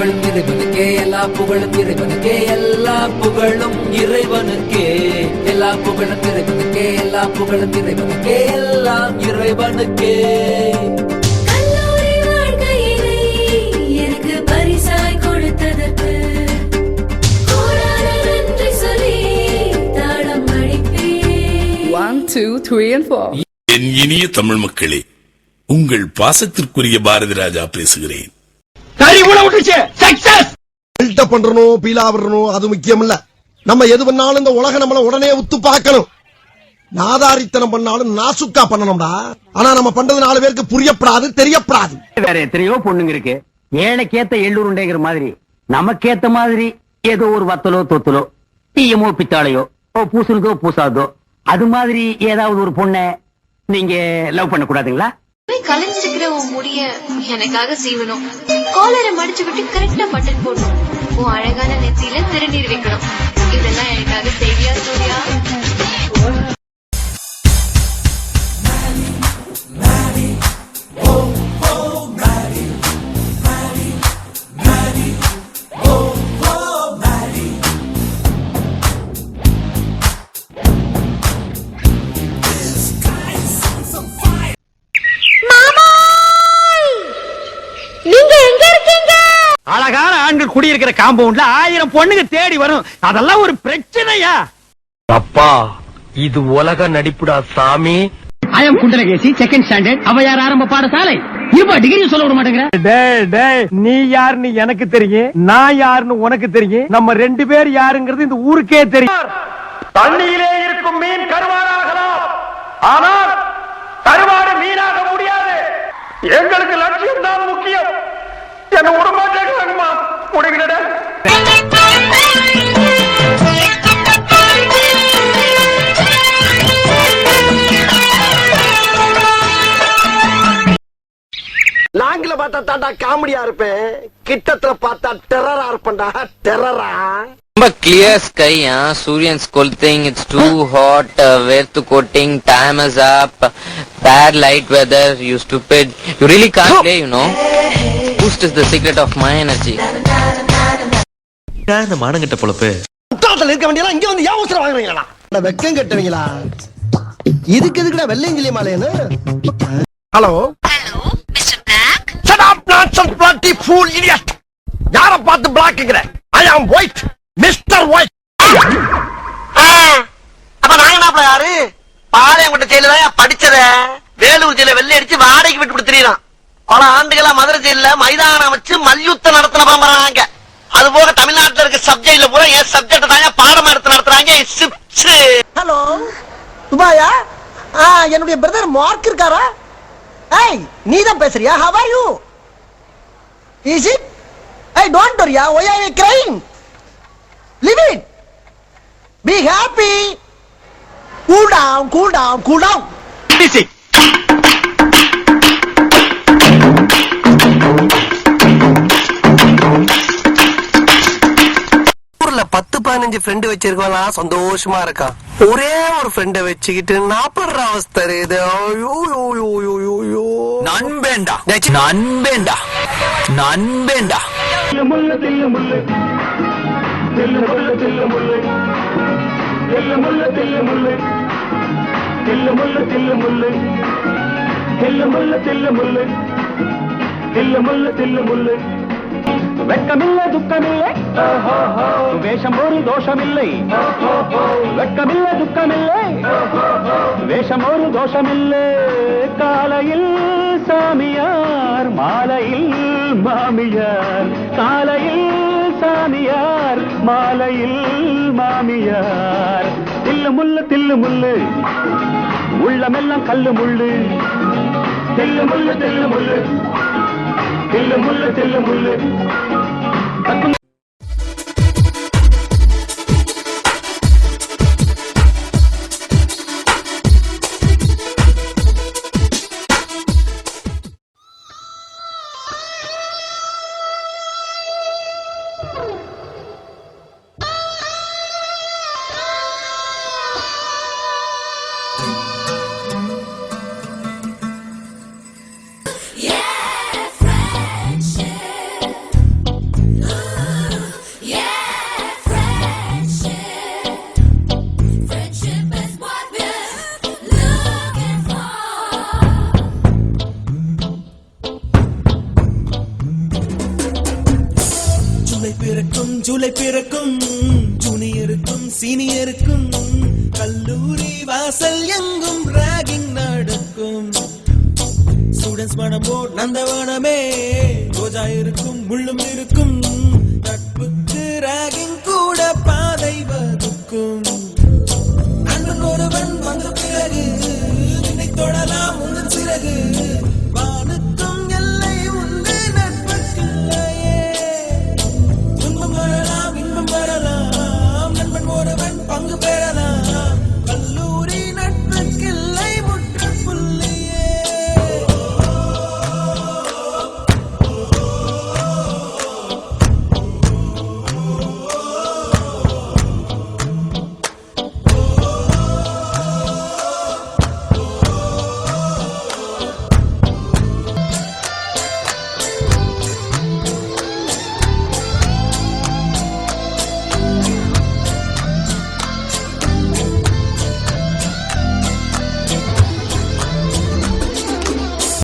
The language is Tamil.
புகழும் இறைவனுக்கே, எல்லா புகழும் இறைவனுக்கே, எல்லா புகழும் இறைவனுக்கே, எல்லா புகழும் இறைவனுக்கே, எல்லா புகழும் இறைவனுக்கே, எல்லாம் இறைவனுக்கே. கல்லூரி வாழ்க்கையினை எனக்கு பரிசாய் கொடுத்ததற்கு கோடான நன்றி சொல்லி தாளம் அடிப்பேன். 1, 2, 3 and 4. என் இனிய தமிழ் மக்களே, உங்கள் பாசத்திற்குரிய பாரதி ராஜா பேசுகிறேன். பண்றணும் பீலா விடணும் அது முக்கியம் இல்ல. நம்ம எது பண்ணாலும் இந்த உலக நம்மள உடனே உத்து பார்க்கணும். நாதாரித்தனம் பண்ணாலும் நாசுக்கா பண்ணணும்டா. ஆனா நம்ம பண்றது 4 பேருக்கு புரியப்படாது, தெரியப்படாது. வேற எத்தனையோ பொண்ணுங்க இருக்கு. ஏழைக்கேத்த எள்ளூருண்டேங்கிற மாதிரி நமக்கேத்த மாதிரி ஏதோ ஒரு வத்தலோ தொத்தலோ தீயமோ பித்தாளையோ பூசுனதோ பூசாதோ அது மாதிரி ஏதாவது ஒரு பொண்ணை நீங்க லவ் பண்ண கூடாதுங்களா? கலைஞ்சிருக்கிற உன் முடிய எனக்காக சீவணும், காலரை மடிச்சு விட்டு கரெக்டா பட்டன் போடணும், உன் அழகான நெத்தியில திருநீர் வைக்கணும். இதெல்லாம் எனக்காக செய்வியா சூர்யா? அழகான ஆண்கள் குடியிருக்கிற காம்பவுண்ட்ல 1000 பொண்ணுங்க தேடி வரும். அதெல்லாம் ஒரு பிரச்சனையா? அப்பா, இது உலக நடிப்புடா சாமி. ஐயம் குண்டலகேசி, செகண்ட் ஸ்டாண்டர்ட், அவையார் ஆரம்ப பாடசாலை. இருப்பா, டிகிரி சொல்ல விட மாட்டேங்கிற. நீ யாருன்னு எனக்கு தெரியும், நான் யாருன்னு உனக்கு தெரியும். நம்ம 2 பேர் யாருங்கிறது இந்த ஊருக்கே தெரியும். தண்ணியிலே இருக்கும் மீன் கருவாடாகலாம், ஆனால் கருவாடு மீனாக முடியாது. எங்களுக்கு லட்சியம் தான் முக்கியம். என்ன உடம்பாட்டேங்கம்மா முடிகிறட. லாங்கில பார்த்தா தாண்டா காமெடியா இருப்பேன், கிட்டத்துல பார்த்தா டெரரா இருப்பேன்டா. டெரரா. ரொம்ப clear sky, Suryan's scolding, it's too hot, weather coating, time is up, bad light weather, you stupid, you really can't play, you know. Boost is the secret of my energy. இந்த மானங்கட்ட பொழப்பு உத்தாத்துல இருக்க வேண்டியலாம் இங்க வந்து யாவசரம் வாங்குறீங்களா? வெக்கம் கட்டுவீங்களா? இதுக்கு எதுக்குடா வெள்ளையங்கிலி மாலைன்னு? Hello hello mister black. shut up nonsense bloody fool idiot. யார பார்த்து பிளாக்ங்கற? I am white, Mr. White. அப்ப நான் என்னப்பா யாரு? பாளையங்கோட்டை ஜெயில தான் படிச்சத, வேலூர் ஜெயில வெள்ளை அடிச்சு வாடகைக்கு விட்டு கொடுத்துறான். பல ஆண்டுகளா மதுரை ஜெயில மைதானம் வச்சு மல்யுத்தம் நடத்தின பரம்பராங்க. அது போக தமிழ்நாட்டுல இருக்க சப்ஜெக்ட்ல பூரா என் சப்ஜெக்ட் தாங்க பாடம் எடுத்து நடத்துறாங்க. ஹலோ துபாயா? என்னுடைய பிரதர் மார்க் இருக்காரா? ஏய், நீ தான் பேசுறியா? how are you? is it? hey, don't worry, why are you crying? live it, be happy, cool down, cool down, cool down. ஊர்ல 10-15 ஃப்ரெண்ட் வச்சிருக்கோம்னா சந்தோஷமா இருக்கான். ஒரே ஒரு ஃப்ரெண்ட வச்சுக்கிட்டு நாப்படுற அவஸ்தை இது. நண்பேண்டா நண்பேண்டா நண்பேண்டா. வெட்கமில்லை துக்கமில்லை, வேஷம் ஒரு தோஷமில்லை. வெட்கமில்லை துக்கமில்லை, வேஷம் ஒரு தோஷமில்லை. காலையில் சாமியார், மாலையில் மாமியார். காலையில் சாமியார், மாலையில் மாமியார். தில்லு முள்ளு தில்லு முள்ளு, உள்ளமெல்லாம் கல்லு முள்ளு. தில்லு முள்ளு தில்லு முள்ளு, தில்லு முள்ளு தில்லு முள்ளு. சீனியருக்கும் கல்லூரி வாசல் எங்கும் ராகிங் நடக்கும் ஸ்டூடெண்ட்ஸ் மனமோ நந்தவனமே